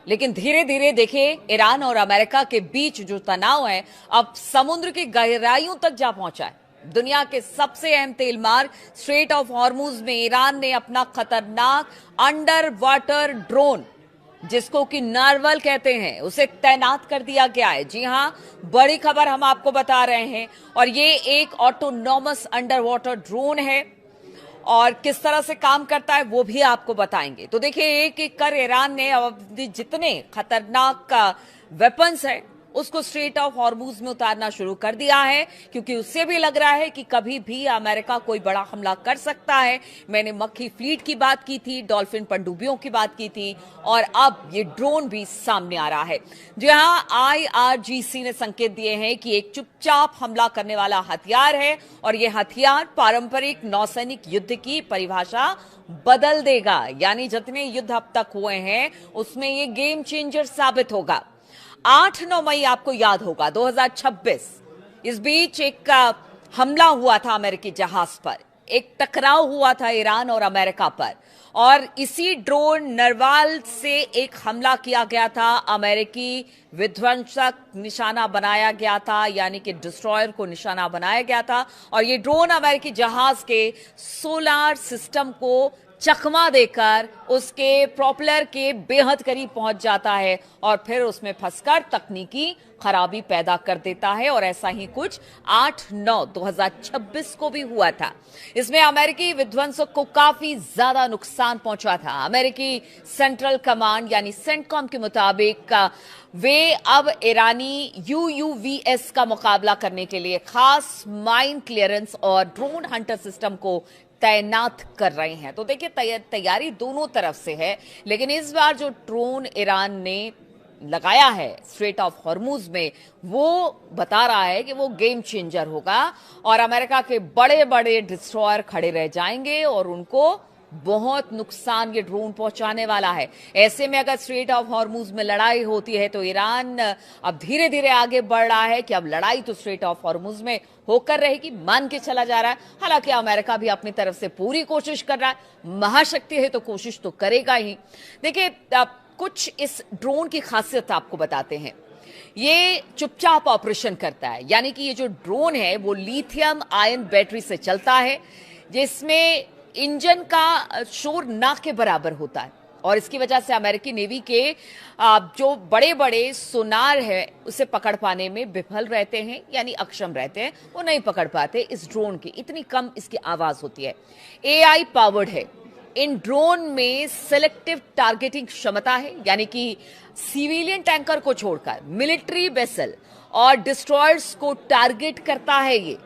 लेकिन धीरे धीरे देखिए ईरान और अमेरिका के बीच जो तनाव है अब समुद्र की गहराइयों तक जा पहुंचा है। दुनिया के सबसे अहम तेल मार्ग स्ट्रेट ऑफ हॉर्मुज में ईरान ने अपना खतरनाक अंडर वाटर ड्रोन, जिसको कि नार्वल कहते हैं, उसे तैनात कर दिया गया है। जी हां, बड़ी खबर हम आपको बता रहे हैं। और ये एक ऑटोनॉमस अंडर वाटर ड्रोन है और किस तरह से काम करता है वो भी आपको बताएंगे। तो देखिए, एक एक कर ईरान ने अब जितने खतरनाक वेपन्स है उसको स्ट्रेट ऑफ हॉर्मुज में उतारना शुरू कर दिया है, क्योंकि उससे भी लग रहा है कि कभी भी अमेरिका कोई बड़ा हमला कर सकता है। मैंने मक्खी फ्लीट की बात की थी, डॉल्फिन पनडुब्बियों की बात की थी, और अब ये ड्रोन भी सामने आ रहा है। जी हां, IRGC ने संकेत दिए हैं कि एक चुपचाप हमला करने वाला हथियार है और यह हथियार पारंपरिक नौसैनिक युद्ध की परिभाषा बदल देगा। यानी जितने युद्ध अब तक हुए हैं उसमें ये गेम चेंजर साबित होगा। 8-9 मई आपको याद होगा 2026, इस बीच एक हमला हुआ था अमेरिकी जहाज पर, एक टकराव हुआ था ईरान और अमेरिका पर, और इसी ड्रोन नरवाल से एक हमला किया गया था। अमेरिकी विध्वंसक निशाना बनाया गया था, यानी कि डिस्ट्रॉयर को निशाना बनाया गया था, और ये ड्रोन अमेरिकी जहाज के सोलार सिस्टम को चकमा देकर उसके प्रोपेलर के बेहद करीब पहुंच जाता है और फिर उसमें फंसकर तकनीकी खराबी पैदा कर देता है। और ऐसा ही कुछ 8-9-2026 को भी हुआ था। इसमें अमेरिकी विध्वंसक को काफी ज्यादा नुकसान पहुंचा था। अमेरिकी सेंट्रल कमांड यानी सेंटकॉम के मुताबिक वे अब ईरानी UUVs का मुकाबला करने के लिए खास माइन क्लियरेंस और ड्रोन हंटर सिस्टम को तैनात कर रहे हैं। तो देखिए, तैयारी दोनों तरफ से है, लेकिन इस बार जो ड्रोन ईरान ने लगाया है स्ट्रेट ऑफ हॉर्मुज में, वो बता रहा है कि वो गेम चेंजर होगा और अमेरिका के बड़े बड़े डिस्ट्रॉयर खड़े रह जाएंगे और उनको बहुत नुकसान ये ड्रोन पहुंचाने वाला है। ऐसे में अगर स्ट्रेट ऑफ हॉर्मुज में लड़ाई होती है तो ईरान अब धीरे धीरे आगे बढ़ रहा है कि अब लड़ाई तो स्ट्रेट ऑफ हॉर्मुज में होकर रहेगी, मान के चला जा रहा है। हालांकि अमेरिका भी अपनी तरफ से पूरी कोशिश कर रहा है, महाशक्ति है तो कोशिश तो करेगा ही। देखिए, कुछ इस ड्रोन की खासियत आपको बताते हैं। ये चुपचाप ऑपरेशन करता है, यानी कि ये जो ड्रोन है वो लिथियम आयन बैटरी से चलता है, जिसमें इंजन का शोर ना के बराबर होता है, और इसकी वजह से अमेरिकी नेवी के जो बड़े बड़े सोनार है उसे पकड़ पाने में विफल रहते हैं, यानी अक्षम रहते हैं, वो नहीं पकड़ पाते इस ड्रोन की, इतनी कम इसकी आवाज होती है। AI पावर्ड है। इन ड्रोन में सिलेक्टिव टारगेटिंग क्षमता है, यानी कि सिविलियन टैंकर को छोड़कर मिलिट्री वेसल और डिस्ट्रॉयर्स को टारगेट करता है ये।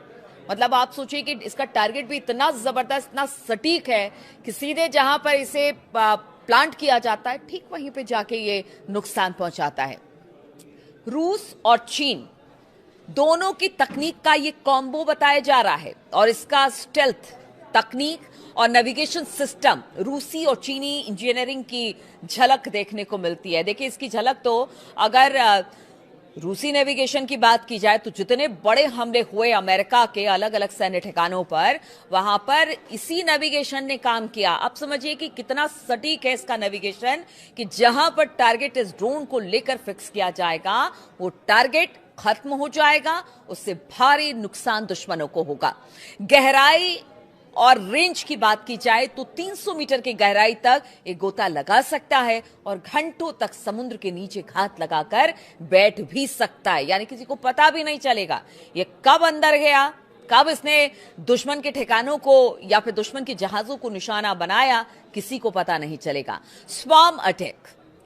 मतलब आप सोचिए कि इसका टारगेट भी इतना जबरदस्त, इतना सटीक है कि सीधे जहां पर इसे प्लांट किया जाता है ठीक वहीं पे जाके ये नुकसान पहुंचाता है। रूस और चीन दोनों की तकनीक का ये कॉम्बो बताया जा रहा है, और इसका स्टेल्थ तकनीक और नेविगेशन सिस्टम, रूसी और चीनी इंजीनियरिंग की झलक देखने को मिलती है। देखिए, इसकी झलक तो अगर रूसी नेविगेशन की बात की जाए तो जितने बड़े हमले हुए अमेरिका के अलग अलग सैन्य ठिकानों पर, वहां पर इसी नेविगेशन ने काम किया। अब समझिए कि कितना सटीक है इसका नेविगेशन, कि जहां पर टारगेट इस ड्रोन को लेकर फिक्स किया जाएगा वो टारगेट खत्म हो जाएगा, उससे भारी नुकसान दुश्मनों को होगा। गहराई और रेंज की बात की जाए तो 300 मीटर की गहराई तक एक गोता लगा सकता है और घंटों तक समुद्र के नीचे घात लगाकर बैठ भी सकता है, यानी किसी को पता भी नहीं चलेगा ये कब अंदर गया, कब इसने दुश्मन के ठिकानों को या फिर दुश्मन के जहाजों को निशाना बनाया, किसी को पता नहीं चलेगा। स्वार्म अटैक,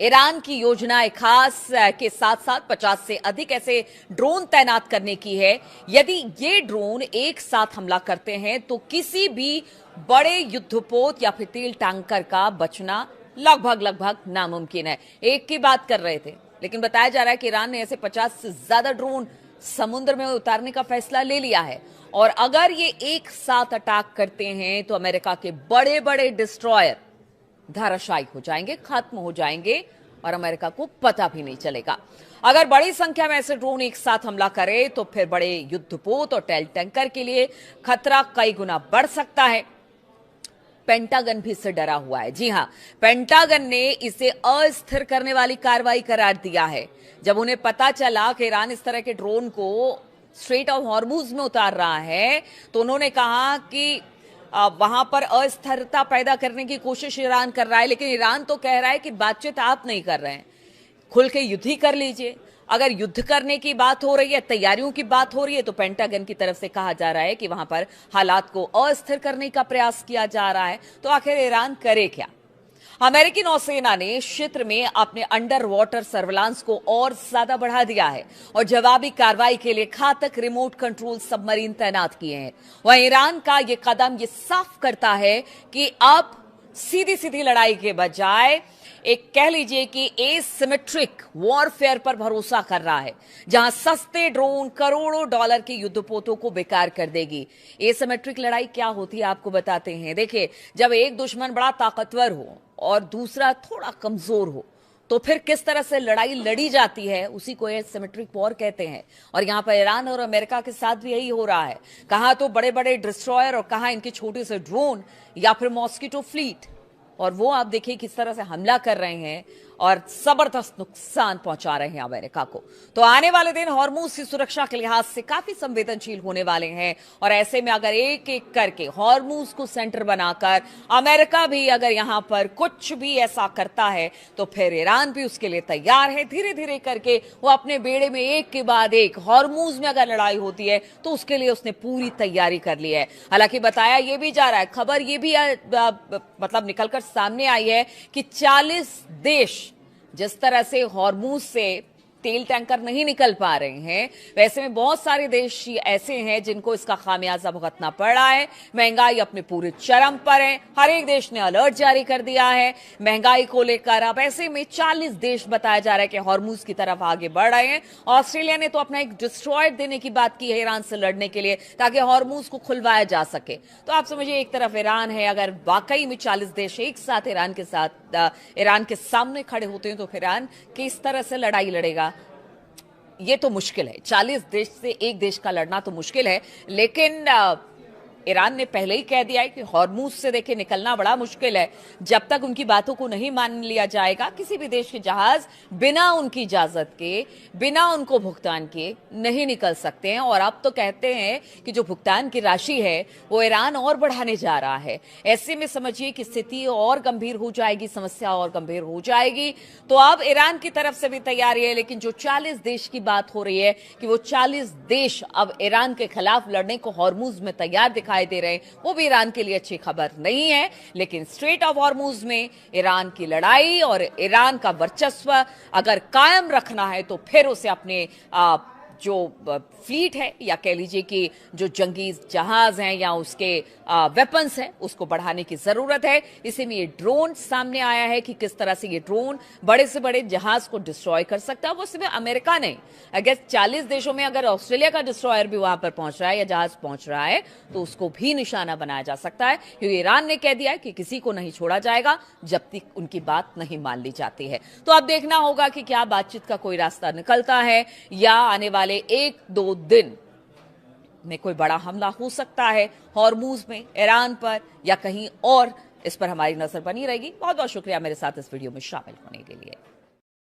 ईरान की योजना एक खास के साथ साथ 50 से अधिक ऐसे ड्रोन तैनात करने की है। यदि ये ड्रोन एक साथ हमला करते हैं तो किसी भी बड़े युद्धपोत या फिर तेल टैंकर का बचना लगभग नामुमकिन है। एक की बात कर रहे थे, लेकिन बताया जा रहा है कि ईरान ने ऐसे 50 से ज्यादा ड्रोन समुद्र में उतारने का फैसला ले लिया है, और अगर ये एक साथ अटैक करते हैं तो अमेरिका के बड़े बड़े डिस्ट्रॉयर धाराशायी हो जाएंगे, खत्म हो जाएंगे, और अमेरिका को पता भी नहीं चलेगा। अगर बड़ी संख्या में ऐसे ड्रोन एक साथ हमला करे तो फिर बड़े युद्धपोत और तेल टैंकर के लिए खतरा कई गुना बढ़ सकता है। पेंटागन भी इससे डरा हुआ है। जी हां, पेंटागन ने इसे अस्थिर करने वाली कार्रवाई करार दिया है। जब उन्हें पता चला कि ईरान इस तरह के ड्रोन को स्ट्रेट ऑफ हॉर्मुज में उतार रहा है, तो उन्होंने कहा कि वहां पर अस्थिरता पैदा करने की कोशिश ईरान कर रहा है। लेकिन ईरान तो कह रहा है कि बातचीत आप नहीं कर रहे हैं, खुल के युद्ध ही कर लीजिए। अगर युद्ध करने की बात हो रही है, तैयारियों की बात हो रही है, तो पेंटागन की तरफ से कहा जा रहा है कि वहां पर हालात को अस्थिर करने का प्रयास किया जा रहा है। तो आखिर ईरान करे क्या? अमेरिकी नौसेना ने इस क्षेत्र में अपने अंडर वाटर सर्विलांस को और ज्यादा बढ़ा दिया है और जवाबी कार्रवाई के लिए घातक रिमोट कंट्रोल सबमरीन तैनात किए हैं। वहीं ईरान का यह कदम यह साफ करता है कि अब सीधी सीधी लड़ाई के बजाय एक कह लीजिए कि एसिमेट्रिक वॉरफेयर पर भरोसा कर रहा है, जहां सस्ते ड्रोन करोड़ों डॉलर के युद्धपोतों को बेकार कर देगी। एसिमेट्रिक लड़ाई क्या होती है आपको बताते हैं। देखिए, जब एक दुश्मन बड़ा ताकतवर हो और दूसरा थोड़ा कमजोर हो, तो फिर किस तरह से लड़ाई लड़ी जाती है, उसी को एसिमेट्रिक वॉर कहते हैं। और यहां पर ईरान और अमेरिका के साथ भी यही हो रहा है। कहां तो बड़े बड़े डिस्ट्रॉयर और कहां इनके छोटे से ड्रोन या फिर मॉस्किटो फ्लीट, और वो आप देखिए किस तरह से हमला कर रहे हैं और जबरदस्त नुकसान पहुंचा रहे हैं अमेरिका को। तो आने वाले दिन हॉर्मुज की सुरक्षा के लिहाज से काफी संवेदनशील होने वाले हैं और ऐसे में अगर एक एक करके हॉर्मुज को सेंटर बनाकर अमेरिका भी अगर यहां पर कुछ भी ऐसा करता है, तो फिर ईरान भी उसके लिए तैयार है। धीरे धीरे करके वो अपने बेड़े में एक के बाद एक, हॉर्मुज में अगर लड़ाई होती है तो उसके लिए उसने पूरी तैयारी कर ली है। हालांकि बताया यह भी जा रहा है, खबर यह भी मतलब निकलकर सामने आई है कि 40 देश जिस तरह से हॉर्मुज से तेल टैंकर नहीं निकल पा रहे हैं, वैसे में बहुत सारे देश ऐसे हैं जिनको इसका खामियाजा भुगतना पड़ रहा है। महंगाई अपने पूरे चरम पर है, हर एक देश ने अलर्ट जारी कर दिया है महंगाई को लेकर। अब ऐसे में 40 देश बताया जा रहा है कि हॉर्मुज की तरफ आगे बढ़ रहे हैं। ऑस्ट्रेलिया ने तो अपना एक डिस्ट्रॉयर देने की बात की है ईरान से लड़ने के लिए, ताकि हॉर्मुज को खुलवाया जा सके। तो आप समझिए, एक तरफ ईरान है, अगर वाकई में 40 देश एक साथ ईरान के सामने खड़े होते हैं, तो फिर ईरान किस तरह से लड़ाई लड़ेगा, ये तो मुश्किल है। 40 देश से एक देश का लड़ना तो मुश्किल है, लेकिन ईरान ने पहले ही कह दिया है कि हॉर्मुज से देखिए निकलना बड़ा मुश्किल है। जब तक उनकी बातों को नहीं मान लिया जाएगा, किसी भी देश के जहाज बिना उनकी इजाजत के, बिना उनको भुगतान किए नहीं निकल सकते हैं। और अब तो कहते हैं कि जो भुगतान की राशि है वो ईरान और बढ़ाने जा रहा है। ऐसे में समझिए कि स्थिति और गंभीर हो जाएगी, समस्या और गंभीर हो जाएगी। तो अब ईरान की तरफ से भी तैयारी है, लेकिन जो 40 देश की बात हो रही है कि वो 40 देश अब ईरान के खिलाफ लड़ने को हॉर्मुज में तैयार दिखाई दे रहे हैं, वो भी ईरान के लिए अच्छी खबर नहीं है। लेकिन स्ट्रेट ऑफ हॉर्मुज में ईरान की लड़ाई और ईरान का वर्चस्व अगर कायम रखना है, तो फिर उसे अपने जो फ्लीट है, या कह लीजिए कि जो जंगी जहाज हैं या उसके वेपन्स हैं, उसको बढ़ाने की जरूरत है। इसी में ये ड्रोन सामने आया है कि किस तरह से ये ड्रोन बड़े से बड़े जहाज को डिस्ट्रॉय कर सकता है। वो सिर्फ अमेरिका नहीं, अगर 40 देशों में अगर ऑस्ट्रेलिया का डिस्ट्रॉयर भी वहां पर पहुंच रहा है या जहाज पहुंच रहा है, तो उसको भी निशाना बनाया जा सकता है, क्योंकि ईरान ने कह दिया है कि किसी को नहीं छोड़ा जाएगा जब तक उनकी बात नहीं मान ली जाती है। तो अब देखना होगा कि क्या बातचीत का कोई रास्ता निकलता है, या आने वाले 1-2 दिन में कोई बड़ा हमला हो सकता है हॉर्मुज में ईरान पर या कहीं और। इस पर हमारी नजर बनी रहेगी। बहुत बहुत शुक्रिया मेरे साथ इस वीडियो में शामिल होने के लिए।